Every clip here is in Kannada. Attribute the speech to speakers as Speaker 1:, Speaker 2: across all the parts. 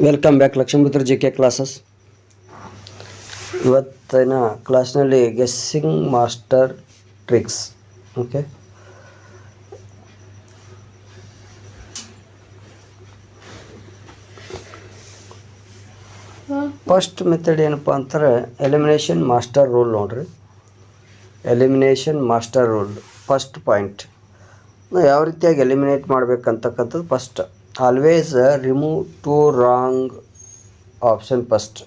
Speaker 1: Welcome back Lakshmiputra G K classes. ಇವತ್ತಿನ ಕ್ಲಾಸ್ನಲ್ಲಿ guessing master tricks. Okay, first method ಏನಪ್ಪ ಅಂತಾರೆ ಎಲಿಮಿನೇಷನ್ ಮಾಸ್ಟರ್ ರೂಲ್. ನೋಡ್ರಿ, elimination master rule first point ಯಾವ ರೀತಿಯಾಗಿ ಎಲಿಮಿನೇಟ್ ಮಾಡಬೇಕಂತಕ್ಕಂಥದ್ದು. First always remove two wrong option. First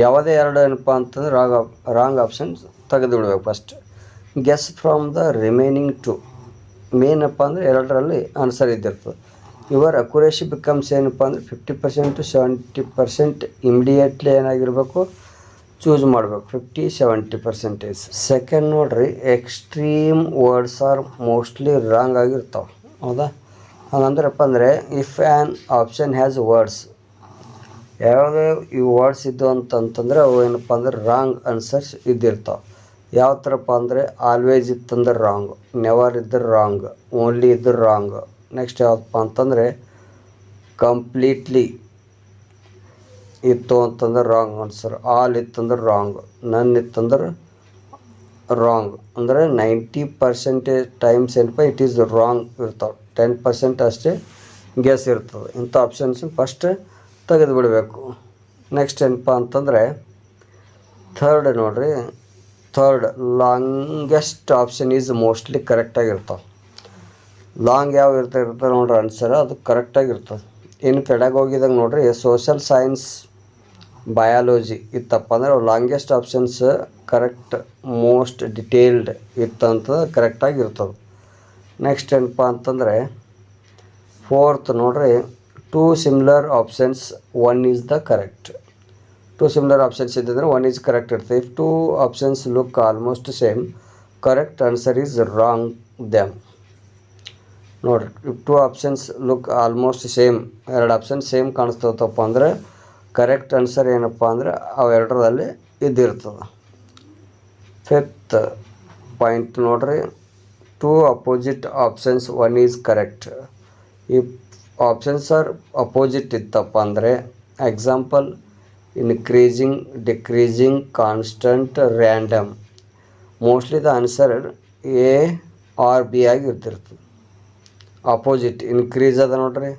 Speaker 1: ಯಾವುದೇ ಎರಡು ಏನಪ್ಪ ಅಂತಂದ್ರೆ ರಾಂಗ್ ಆಪ್ಷನ್ ತೆಗೆದು ಬಿಡ್ಬೇಕು. First guess from the remaining two. ಮೇನಪ್ಪ ಅಂದರೆ ಎರಡರಲ್ಲಿ ಆನ್ಸರ್ ಇದ್ದಿರ್ತದೆ. ಯುವರ್ ಅಕ್ಯುರೇಸಿ ಬಿಕಮ್ಸ್ ಏನಪ್ಪ ಅಂದರೆ 50% to 70% ಇಮಿಡಿಯೇಟ್ಲಿ ಏನಾಗಿರಬೇಕು, ಚೂಸ್ ಮಾಡಬೇಕು 50-70%. ಸೆಕೆಂಡ್ ನೋಡ್ರಿ, extreme words are mostly wrong ಆಗಿರ್ತಾವೆ. ಹೌದಾ? ಹಂಗಂದ್ರಪ್ಪ ಅಂದರೆ if an option has words, ಯಾವುದೇ ಈ ವರ್ಡ್ಸ್ ಇದ್ದು ಅಂತಂತಂದರೆ ಅವು ಏನಪ್ಪ ಅಂದ್ರೆ ರಾಂಗ್ ಆನ್ಸರ್ಸ್ ಇದ್ದಿರ್ತಾವೆ. ಯಾವ ಥರಪ್ಪ ಅಂದರೆ ಆಲ್ವೇಸ್ ಇತ್ತಂದ್ರೆ ರಾಂಗ್, ನೆವರ್ ಇದ್ದರೆ ರಾಂಗ್, ಓನ್ಲಿ ಇದ್ದರೆ ರಾಂಗ್. ನೆಕ್ಸ್ಟ್ ಯಾವುದಪ್ಪ ಅಂತಂದರೆ ಕಂಪ್ಲೀಟ್ಲಿ ಇತ್ತು ಅಂತಂದ್ರೆ ರಾಂಗ್ ಆನ್ಸರ್, ಆಲ್ ಇತ್ತಂದ್ರೆ ರಾಂಗ್, ನನ್ ಇತ್ತಂದ್ರೆ ರಾಂಗ್. ಅಂದರೆ 90% ಟೈಮ್ಸ್ ಏನಪ್ಪ ಇಟ್ ಈಸ್ ರಾಂಗ್ ಇರ್ತಾವೆ, 10% ಅಷ್ಟೇ ಗೆಸ್ ಇರ್ತದೆ. ಇಂಥ ಆಪ್ಷನ್ಸ್ ಫಸ್ಟ್ ತೆಗೆದು ಬಿಡಬೇಕು. ನೆಕ್ಸ್ಟ್ ಏನಪ್ಪ ಅಂತಂದರೆ ಥರ್ಡ್ ನೋಡ್ರಿ, third longest option is mostly ಕರೆಕ್ಟಾಗಿರ್ತಾವೆ. ಲಾಂಗ್ ಯಾವ ಇರ್ತಾರೆ ನೋಡ್ರಿ ಆನ್ಸರ್, ಅದು ಕರೆಕ್ಟಾಗಿರ್ತದೆ. ಇನ್ನು ಕೆಳಗೆ ಹೋಗಿದಾಗ ನೋಡ್ರಿ, ಸೋಷಲ್ ಸೈನ್ಸ್, ಬಯಾಲಜಿ ಇತ್ತಪ್ಪ ಅಂದರೆ longest options correct, most detailed ಇತ್ತಂತ ಕರೆಕ್ಟಾಗಿರ್ತದೆ. ನೆಕ್ಸ್ಟ್ ಏನಪ್ಪ ಅಂತಂದರೆ ಫೋರ್ತ್ ನೋಡ್ರಿ, two similar options, one is the correct. Two similar options ಇದ್ದಿದ್ರೆ ಒನ್ ಈಸ್ ಕರೆಕ್ಟ್ ಇರ್ತದೆ. If two options look almost same, correct answer is wrong them. ನೋಡಿರಿ, if two options look almost same, ಎರಡು ಆಪ್ಷನ್ ಸೇಮ್ ಕಾಣಿಸ್ತದಪ್ಪ ಅಂದರೆ ಕರೆಕ್ಟ್ ಆನ್ಸರ್ ಏನಪ್ಪ ಅಂದರೆ ಅವೆರಡರಲ್ಲಿ ಇದ್ದಿರ್ತದೆ. ಫಿಫ್ತ್ ಪಾಯಿಂಟ್ ನೋಡ್ರಿ, two opposite options, one is correct. ಈ ಆಪ್ಷನ್ಸ್ ಆರ್ ಅಪೋಸಿಟ್ ಇತ್ತಪ್ಪ ಅಂದರೆ example increasing, decreasing, constant, random. Mostly the answer A or B ಆಗಿ ಇರ್ತಿರ್ತದೆ. ಅಪೋಸಿಟ್ ಇನ್ಕ್ರೀಸ್ ಅದ ನೋಡ್ರಿ,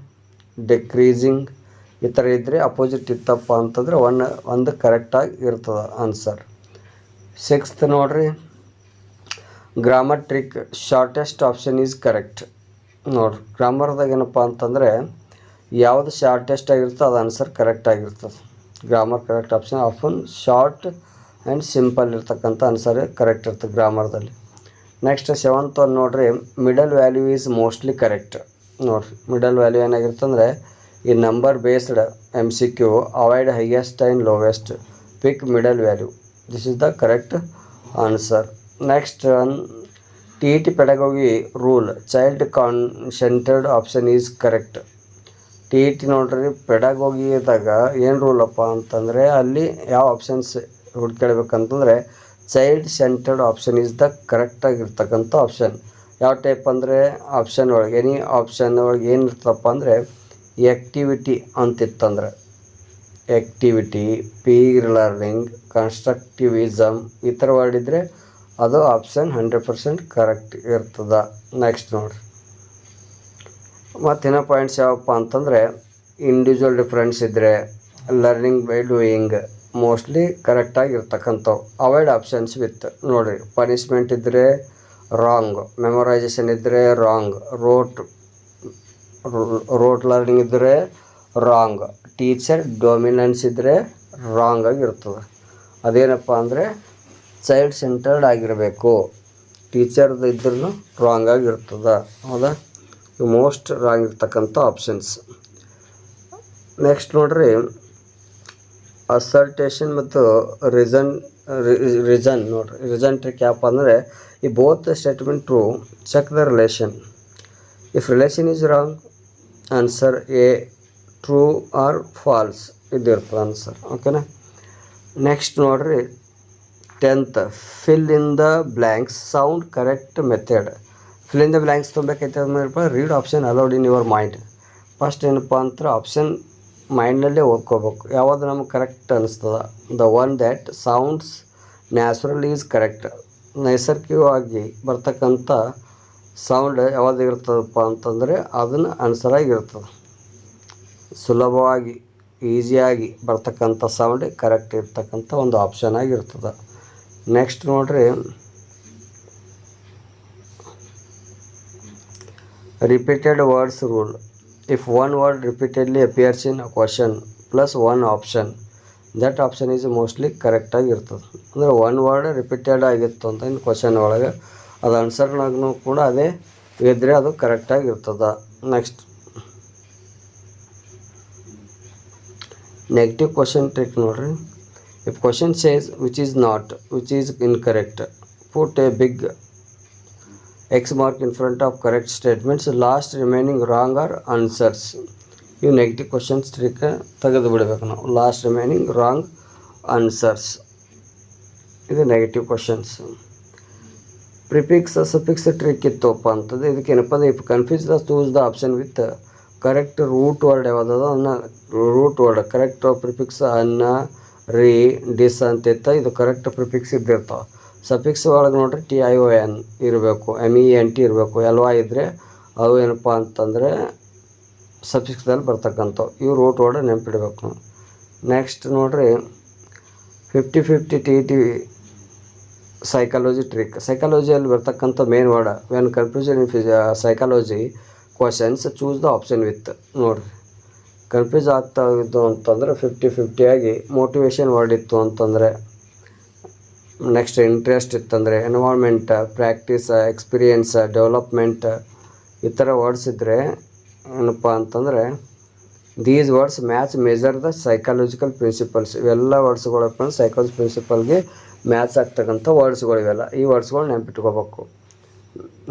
Speaker 1: ಡಿಕ್ರೀಸಿಂಗ್ ಈ ಥರ ಇದ್ದರೆ ಅಪೋಸಿಟ್ ಇತ್ತಪ್ಪ ಅಂತಂದರೆ ಒಂದು ಕರೆಕ್ಟಾಗಿ ಇರ್ತದೆ ಆನ್ಸರ್. ಸಿಕ್ಸ್ತ್ ನೋಡ್ರಿ, grammar trick, shortest option is correct. ನೋಡಿರಿ, ಗ್ರಾಮರ್ದಾಗ ಏನಪ್ಪ ಅಂತಂದರೆ ಯಾವುದು ಶಾರ್ಟೆಸ್ಟ್ ಆಗಿರ್ತದೆ ಅದು ಆನ್ಸರ್ ಕರೆಕ್ಟ್ ಆಗಿರ್ತದೆ. Grammar correct option often short and simple ಇರ್ತಕ್ಕಂಥ ಆನ್ಸರ್ ಕರೆಕ್ಟ್ ಇರ್ತದೆ ಗ್ರಾಮರ್ದಲ್ಲಿ. ನೆಕ್ಸ್ಟ್ ಸೆವೆಂತ್ ಒಂದು ನೋಡ್ರಿ, middle value is mostly correct. ನೋಡಿರಿ, ಮಿಡಲ್ ವ್ಯಾಲ್ಯೂ ಏನಾಗಿರ್ತಂದರೆ ಈ number based MCQ, avoid highest and lowest, pick middle value. This is the correct answer. Next TET pedagogy rule, child ಕಾನ್ಸೆಂಟೆಡ್ option is correct. TET ನೋಡ್ರಿ ಪೆಡಗೋಗಿದಾಗ ಏನು ರೂಲಪ್ಪ ಅಂತಂದರೆ ಅಲ್ಲಿ ಯಾವ ಆಪ್ಷನ್ಸ್ ಹುಡ್ಕೇಳ್ಬೇಕಂತಂದರೆ child centred option is the ಕರೆಕ್ಟಾಗಿರ್ತಕ್ಕಂಥ ಆಪ್ಷನ್. ಯಾವ ಟೈಪ್ ಅಂದರೆ ಆಪ್ಷನ್ ಒಳಗೆ ಎನಿ ಆಪ್ಷನ್ ಒಳಗೆ ಏನಿರ್ತಪ್ಪ ಅಂದರೆ ಆ್ಯಕ್ಟಿವಿಟಿ ಅಂತಿತ್ತಂದ್ರೆ ಆ್ಯಕ್ಟಿವಿಟಿ, ಪೀರ್ ಲರ್ನಿಂಗ್, ಕನ್ಸ್ಟ್ರಕ್ಟಿವಿಸಮ್ ಈ ಥರ ವರ್ಡ್ ಇದ್ದರೆ ಅದು ಆಪ್ಷನ್ 100% ಕರೆಕ್ಟ್ ಇರ್ತದೆ. ನೆಕ್ಸ್ಟ್ ನೋಡಿರಿ, ಮತ್ತಿನ್ನೋ ಪಾಯಿಂಟ್ಸ್ ಯಾವಪ್ಪ ಅಂತಂದರೆ ಇಂಡಿವಿಜುವಲ್ ಡಿಫ್ರೆನ್ಸ್ ಇದ್ದರೆ, ಲರ್ನಿಂಗ್ ಬೈ ಡೂಯಿಂಗ್ ಮೋಸ್ಟ್ಲಿ ಕರೆಕ್ಟಾಗಿರ್ತಕ್ಕಂಥವು. ಅವಾಯ್ಡ್ ಆಪ್ಷನ್ಸ್ ವಿತ್ ನೋಡಿರಿ, ಪನಿಷ್ಮೆಂಟ್ ಇದ್ದರೆ ರಾಂಗ್, ಮೆಮೊರೈಸೇಷನ್ ಇದ್ದರೆ ರಾಂಗ್, ರೋಟ್ ಲರ್ನಿಂಗ್ ಇದ್ದರೆ ರಾಂಗ್, ಟೀಚರ್ ಡೊಮಿನೆನ್ಸ್ ಇದ್ದರೆ ರಾಂಗ್ ಆಗಿರ್ತದೆ. ಅದೇನಪ್ಪ ಅಂದರೆ ಚೈಲ್ಡ್ ಸೆಂಟರ್ಡ್ ಆಗಿರಬೇಕು, ಟೀಚರ್ದು ಇದ್ರೂ ರಾಂಗ್ ಆಗಿರ್ತದೆ. ಹೌದಾ? ಮೋಸ್ಟ್ ರಾಂಗ್ ಇರ್ತಕ್ಕಂಥ ಆಪ್ಷನ್ಸ್. ನೆಕ್ಸ್ಟ್ ನೋಡ್ರಿ, ಅಸರ್ಟೇಷನ್ ಮತ್ತು ರೀಸನ್ ನೋಡ್ರಿ, ರೀಸನ್ ಟ್ರಿಕ್ ಯಾಪ ಅಂದರೆ ಈ both statement true, check the relation. If relation is wrong, answer a true or false ಇದಿರ್ತದೆ ಆನ್ಸರ್. ಓಕೆನಾ? ನೆಕ್ಸ್ಟ್ ನೋಡ್ರಿ, 10th fill in the blanks, sound correct method. Fill in the blanks ತುಂಬಬೇಕೈತೆ ಅಂದ್ರೆ read option aloud in your mind. First ಏನಪ್ಪ ಅಂದ್ರೆ ಆಪ್ಷನ್ ಮೈಂಡಲ್ಲೇ ಓದ್ಕೋಬೇಕು. ಯಾವುದು ನಮ್ಗೆ ಕರೆಕ್ಟ್ ಅನಿಸ್ತದ, the one that sounds natural is correct. ನೈಸರ್ಗಿಕವಾಗಿ ಬರ್ತಕ್ಕಂಥ ಸೌಂಡ್ ಯಾವುದು ಇರ್ತದಪ್ಪ ಅಂತಂದರೆ ಅದನ್ನು ಆನ್ಸರಾಗಿರ್ತದೆ. ಸುಲಭವಾಗಿ ಈಸಿಯಾಗಿ ಬರ್ತಕ್ಕಂಥ ಸೌಂಡ್ ಕರೆಕ್ಟ್ ಇರ್ತಕ್ಕಂಥ ಒಂದು ಆಪ್ಷನ್ ಆಗಿರ್ತದೆ. ನೆಕ್ಸ್ಟ್ ನೋಡ್ರಿ, repeated words rule. If one word repeatedly appears in a question plus one option, that option is mostly ಕರೆಕ್ಟಾಗಿ ಇರ್ತದೆ. ಅಂದರೆ ಒನ್ ವರ್ಡ್ ರಿಪೀಟೆಡ್ ಆಗಿತ್ತು ಅಂತ ಇನ್ನು ಕ್ವಶನ್ ಒಳಗೆ ಅದು ಆನ್ಸರ್ನಾಗೂ ಕೂಡ ಅದೇ ಇದ್ದರೆ ಅದು ಕರೆಕ್ಟಾಗಿ ಇರ್ತದೆ. ನೆಕ್ಸ್ಟ್ ನೆಗೆಟಿವ್ ಕ್ವಶನ್ ಟ್ರಿಕ್ ನೋಡ್ರಿ. If question says which is not, which is incorrect, put a big X mark in front of correct statements, last remaining wrong or answers. ಇವು ನೆಗೆಟಿವ್ ಕ್ವಶನ್ಸ್ ಟ್ರಿಕ್ ತೆಗೆದು ಬಿಡಬೇಕು ನಾವು. ಲಾಸ್ಟ್ ರಿಮೈನಿಂಗ್ ರಾಂಗ್ ಆನ್ಸರ್ಸ್, ಇದು negative questions. Prefix suffix trick ಇತ್ತಪ್ಪ ಅಂತಂದರೆ ಇದಕ್ಕೇನಪ್ಪ ಅಂದರೆ if confuse the choose the option with correct root word ಯಾವುದದ ಅನ್ನ ರೂಟ್ ವರ್ಡ್ ಕರೆಕ್ಟ್ ಪ್ರಿಫಿಕ್ಸ್ ಅನ್ನ, ರೀ, ಡಿಸ್ ಅಂತಿತ್ತ ಇದು ಕರೆಕ್ಟ್ ಪ್ರಿಫಿಕ್ಸ್ ಇದ್ದಿರ್ತಾವೆ. ಸಫಿಕ್ಸ್ ಒಳಗೆ ನೋಡ್ರಿ TION ಇರಬೇಕು, MENT ಇರಬೇಕು. LY ಇದ್ದರೆ ಅವು ಏನಪ್ಪ ಅಂತಂದರೆ ಸಫಿಕ್ಸ್ದಲ್ಲಿ ಬರ್ತಕ್ಕಂಥವು. ಇವು ರೂಟ್ ವರ್ಡ್ ನೆನಪಿಡಬೇಕು. ನೆಕ್ಸ್ಟ್ ನೋಡ್ರಿ 50-50 TT ಸೈಕಾಲಜಿ ಟ್ರಿಕ್. ಸೈಕಾಲಜಿಯಲ್ಲಿ ಬರ್ತಕ್ಕಂಥ main word when confusion in psychology questions choose the option with. ನೋಡಿರಿ ಕನ್ಫ್ಯೂಸ್ ಆಗ್ತಾ ಇದ್ದು ಅಂತಂದರೆ 50-50 ಆಗಿ ಮೋಟಿವೇಶನ್ ವರ್ಡ್ ಇತ್ತು ಅಂತಂದರೆ, ನೆಕ್ಸ್ಟ್ ಇಂಟ್ರೆಸ್ಟ್ ಇತ್ತಂದರೆ ಎನ್ವೈರ್ಮೆಂಟ್, ಪ್ರಾಕ್ಟೀಸ್, ಎಕ್ಸ್ಪೀರಿಯನ್ಸ್, ಡೆವಲಪ್ಮೆಂಟ್ ಈ ಥರ ವರ್ಡ್ಸ್ ಇದ್ದರೆ ಏನಪ್ಪ ಅಂತಂದರೆ these words match major the psychological principles. ಇವೆಲ್ಲ ವರ್ಡ್ಸ್ಗಳಪ್ಪ ಸೈಕಾಲಜಿ ಪ್ರಿನ್ಸಿಪಲ್ಗೆ ಮ್ಯಾಚ್ ಆಗ್ತಕ್ಕಂಥ ವರ್ಡ್ಸ್ಗಳು ಇವೆಲ್ಲ. ಈ ವರ್ಡ್ಸ್ಗಳು ನೆನಪಿಟ್ಕೋಬೇಕು.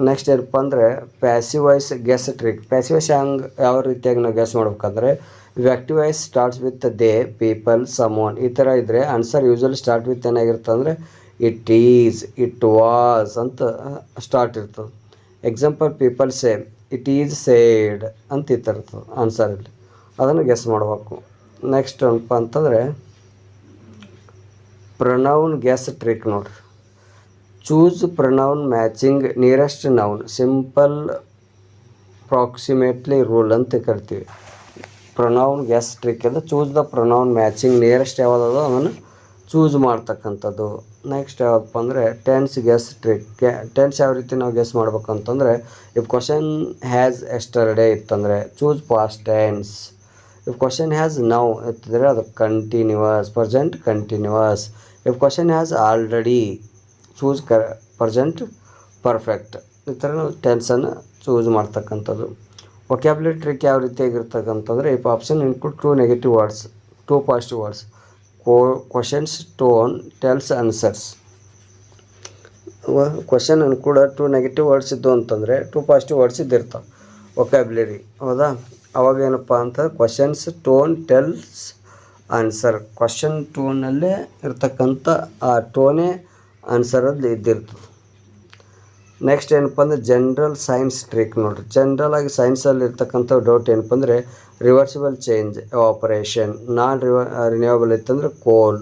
Speaker 1: ನೆಕ್ಸ್ಟ್ ಏನಪ್ಪ ಅಂದರೆ passive voice guess trick. Passive voice ಯಾವ ರೀತಿಯಾಗಿ ನಾವು ಗೆಸ್ ಮಾಡ್ಬೇಕಂದ್ರೆ active voice starts with they, people, ಸಮೋನ್ ಈ ಥರ ಇದ್ದರೆ ಆನ್ಸರ್ ಯೂಶ್ವಲಿ ಸ್ಟಾರ್ಟ್ ವಿತ್ ಏನಾಗಿರುತ್ತೆ ಅಂದರೆ ಇಟ್ ಈಸ್, ಇಟ್ ವಾಸ್ ಅಂತ ಸ್ಟಾರ್ಟ್ ಇರ್ತದೆ. Example people say, it is said ಅಂತ ಈ ಥರ ಇರ್ತದೆ ಆನ್ಸರಲ್ಲಿ. ಅದನ್ನು ಗೆಸ್ ಮಾಡಬೇಕು. ನೆಕ್ಸ್ಟ್ ಏನಪ್ಪ ಅಂತಂದರೆ ಪ್ರೊನೌನ್ ಗೆಸ್ ಟ್ರಿಕ್ ನೋಡ್ರಿ. Choose pronoun matching nearest noun, simple proximately rule ಅಂತ ಕರಿತೀವಿ. ಪ್ರೊನೌನ್ ಗೆಸ್ ಟ್ರಿಕ್ ಅಂದರೆ choose the pronoun matching nearest ಯಾವುದೋ ಅದನ್ನು ಚೂಸ್ ಮಾಡ್ತಕ್ಕಂಥದ್ದು. ನೆಕ್ಸ್ಟ್ ಯಾವುದಪ್ಪ ಅಂದರೆ ಟೆನ್ಸ್ ಗೆಸ್ ಟ್ರಿಕ್. ಟೆನ್ಸ್ ಯಾವ ರೀತಿ ನಾವು ಗೆಸ್ ಮಾಡ್ಬೇಕಂತಂದರೆ ಇಫ್ ಕ್ವಶನ್ ಹ್ಯಾಸ್ ಎಸ್ಟರ್ಡೇ ಇತ್ತಂದರೆ choose past tense. If question has now ಇತ್ತಿದ್ರೆ ಅದು continuous, present continuous. If question has already choose present perfect. ಈ ಥರ ನಾವು ಟೆನ್ಸನ್ನು ಚೂಸ್ ಮಾಡ್ತಕ್ಕಂಥದ್ದು. ವೊಕ್ಯಾಬ್ಯುಲರಿ ಟ್ರಿಕ್ ಯಾವ ರೀತಿಯಾಗಿರ್ತಕ್ಕಂತಂದರೆ if option include 2 negative words, 2 positive words, questions tone tells answers. Question ಕೂಡ 2 ನೆಗೆಟಿವ್ ವರ್ಡ್ಸ್ ಇದ್ದು ಅಂತಂದರೆ 2 ಪಾಸಿಟಿವ್ ವರ್ಡ್ಸ್ ಇದ್ದಿರ್ತಾವೆ ವೊಕ್ಯಾಬ್ಯುಲರಿ, ಹೌದಾ? ಅವಾಗ ಏನಪ್ಪ ಅಂತ questions tone tells answer. Question ಟೋನಲ್ಲೇ ಇರ್ತಕ್ಕಂಥ ಆ ಟೋನೇ ಆನ್ಸರಲ್ಲಿ ಇದ್ದಿರ್ತದೆ. ನೆಕ್ಸ್ಟ್ ಏನಪ್ಪ ಅಂದರೆ ಜನರಲ್ ಸೈನ್ಸ್ ಟ್ರಿಕ್ ನೋಡಿರಿ. ಜನರಲ್ ಆಗಿ ಸೈನ್ಸಲ್ಲಿ ಇರ್ತಕ್ಕಂಥ ಡೌಟ್ ಏನಪ್ಪ ಅಂದರೆ reversible change evaporation, non renewable ಇತ್ತಂದರೆ ಕೋಲ್,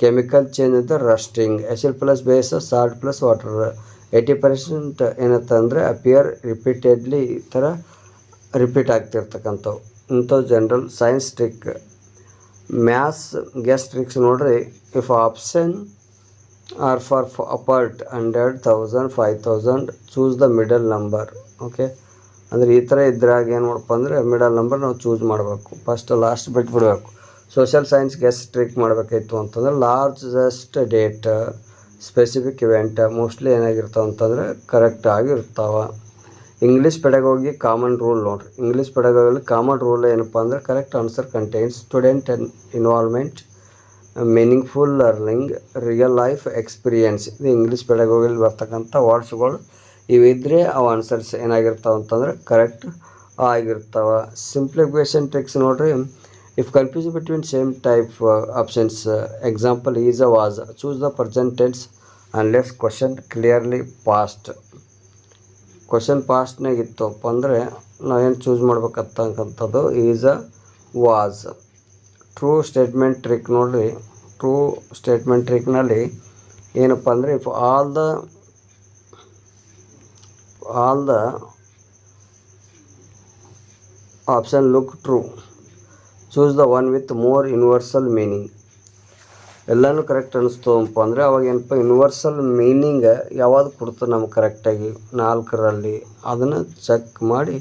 Speaker 1: ಕೆಮಿಕಲ್ ಚೇಂಜ್ ಅಂತ rusting, acid plus base, salt plus water. 80% ಏನಂತಂದರೆ ಅಪಿಯರ್ ರಿಪೀಟೆಡ್ಲಿ ಈ ಥರ ರಿಪೀಟ್ ಆಗ್ತಿರ್ತಕ್ಕಂಥವು ಇಂಥವು general science trick. Maths guess tricks ನೋಡ್ರಿ. If option are far apart 100, 1000, 5000 choose the middle number. Okay, ಅಂದರೆ ಈ ಥರ ಇದ್ರಾಗ ಏನು ಮಾಡಪ್ಪ ಅಂದರೆ ಮಿಡಲ್ ನಂಬರ್ ನಾವು ಚೂಸ್ ಮಾಡಬೇಕು. ಫಸ್ಟ್ ಲಾಸ್ಟ್ ಬಿಟ್ಬಿಡ್ಬೇಕು. ಸೋಷಿಯಲ್ ಸೈನ್ಸ್ ಗೆಸ್ ಟ್ರಿಕ್ ಮಾಡಬೇಕಾಯ್ತು ಅಂತಂದರೆ largest date, specific event mostly ಏನಾಗಿರ್ತಾವೆ ಅಂತಂದರೆ ಕರೆಕ್ಟ್ ಆಗಿರ್ತಾವೆ. ಇಂಗ್ಲೀಷ್ ಪೆಡಗೋಗಿ ಕಾಮನ್ ರೂಲ್ ನೋಡಿರಿ. ಇಂಗ್ಲೀಷ್ ಪೆಡಗೋಗಲ್ಲಿ ಕಾಮನ್ ರೂಲ್ ಏನಪ್ಪ ಅಂದರೆ correct answer contains student involvement, meaningful learning, real life experience. ಇದು ಇಂಗ್ಲೀಷ್ ಪೆಡಗೋಗಲ್ಲಿ ಬರ್ತಕ್ಕಂಥ ವರ್ಡ್ಸ್ಗಳು ಇವಿದ್ದರೆ ಅವು ಆನ್ಸರ್ಸ್ ಏನಾಗಿರ್ತಾವೆ ಅಂತಂದರೆ ಕರೆಕ್ಟ್ ಆಗಿರ್ತಾವೆ. ಸಿಂಪ್ಲಿಫಿಕೇಷನ್ ಟ್ರಿಕ್ಸ್ ನೋಡಿರಿ. If confuse between same type options, example is a was, choose the present tense unless question clearly past. Question ಪಾಸ್ಟ್ನಾಗ ಇತ್ತಪ್ಪ ಅಂದರೆ ನಾವೇನು ಚೂಸ್ ಮಾಡ್ಬೇಕಂತಕ್ಕಂಥದ್ದು is a was. True statement trick ನೋಡಿರಿ. ಟ್ರೂ ಸ್ಟೇಟ್ಮೆಂಟ್ ಟ್ರಿಕ್ನಲ್ಲಿ ಏನಪ್ಪ ಅಂದರೆ if all the option look true, choose the one with more universal meaning. ಎಲ್ಲನೂ ಕರೆಕ್ಟ್ ಅನ್ನಿಸ್ತವಪ್ಪ ಅಂದರೆ ಅವಾಗ ಏನಪ್ಪ ಯೂನಿವರ್ಸಲ್ ಮೀನಿಂಗ್ ಯಾವುದು ಕೊಡ್ತದೆ ನಮ್ಗೆ ಕರೆಕ್ಟಾಗಿ 4ರಲ್ಲಿ ಅದನ್ನು ಚೆಕ್ ಮಾಡಿ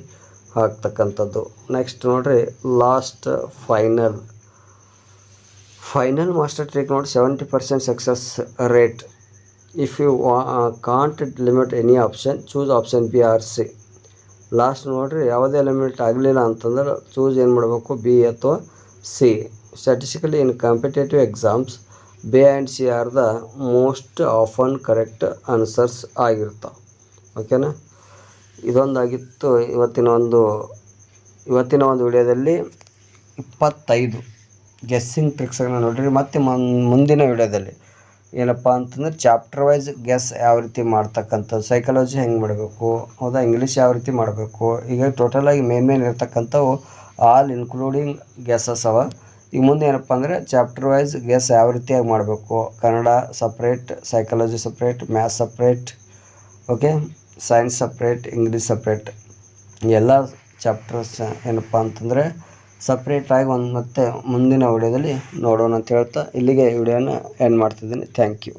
Speaker 1: ಹಾಕ್ತಕ್ಕಂಥದ್ದು. ನೆಕ್ಸ್ಟ್ ನೋಡಿರಿ ಲಾಸ್ಟ್ ಫೈನಲ್ ಮಾಸ್ಟರ್ ಟ್ರಿಕ್ ನೋಡಿ 70% success rate. If you can't limit any option choose option B or C. Last ನೋಡಿರಿ ಯಾವುದೇ ಲಿಮಿಟ್ ಆಗಲಿಲ್ಲ ಅಂತಂದ್ರೆ ಚೂಸ್ ಏನು ಮಾಡಬೇಕು, ಬಿ ಅಥವಾ C. Statistically in competitive exams B and C are the most often correct answers ಆಗಿರ್ತಾವೆ. ಓಕೆನಾ, ಇದೊಂದಾಗಿತ್ತು ಇವತ್ತಿನ ಒಂದು ವಿಡಿಯೋದಲ್ಲಿ 25 ಗೆಸ್ಸಿಂಗ್ ಟ್ರಿಕ್ಸ್ಗಳನ್ನ ನೋಡಿರಿ. ಮತ್ತು ಮುಂದಿನ ವಿಡಿಯೋದಲ್ಲಿ ಏನಪ್ಪ ಅಂತಂದ್ರೆ ಚಾಪ್ಟರ್ ವೈಸ್ ಗೆಸ್ ಯಾವ ರೀತಿ ಮಾಡ್ತಕ್ಕಂಥದ್ದು, ಸೈಕಾಲಜಿ ಹೆಂಗೆ ಮಾಡಬೇಕು, ಹೌದಾ, ಇಂಗ್ಲೀಷ್ ಯಾವ ರೀತಿ ಮಾಡಬೇಕು. ಈಗ ಟೋಟಲಾಗಿ ಮೇನ್ ಇರ್ತಕ್ಕಂಥವು ಆಲ್ ಇನ್ಕ್ಲೂಡಿಂಗ್ ಗೆಸ್ಸಸ್ ಅವ. ಈಗ ಮುಂದೆ ಏನಪ್ಪ ಅಂದರೆ ಚಾಪ್ಟರ್ ವೈಸ್ ಗೆಸ್ ಯಾವ ರೀತಿಯಾಗಿ ಮಾಡಬೇಕು, Kannada separate, psychology separate, maths separate, okay, science separate, English separate, ಎಲ್ಲ ಚಾಪ್ಟರ್ಸ್ ಏನಪ್ಪ ಅಂತಂದರೆ ಸಪ್ರೇಟಾಗಿ ಮತ್ತೆ ಮುಂದಿನ ವಿಡಿಯೋದಲ್ಲಿ ನೋಡೋಣ ಅಂತ ಹೇಳ್ತಾ ಇಲ್ಲಿಗೆ ವಿಡಿಯೋನ ಎಂಡ್ ಮಾಡ್ತಿದ್ದೀನಿ. Thank you.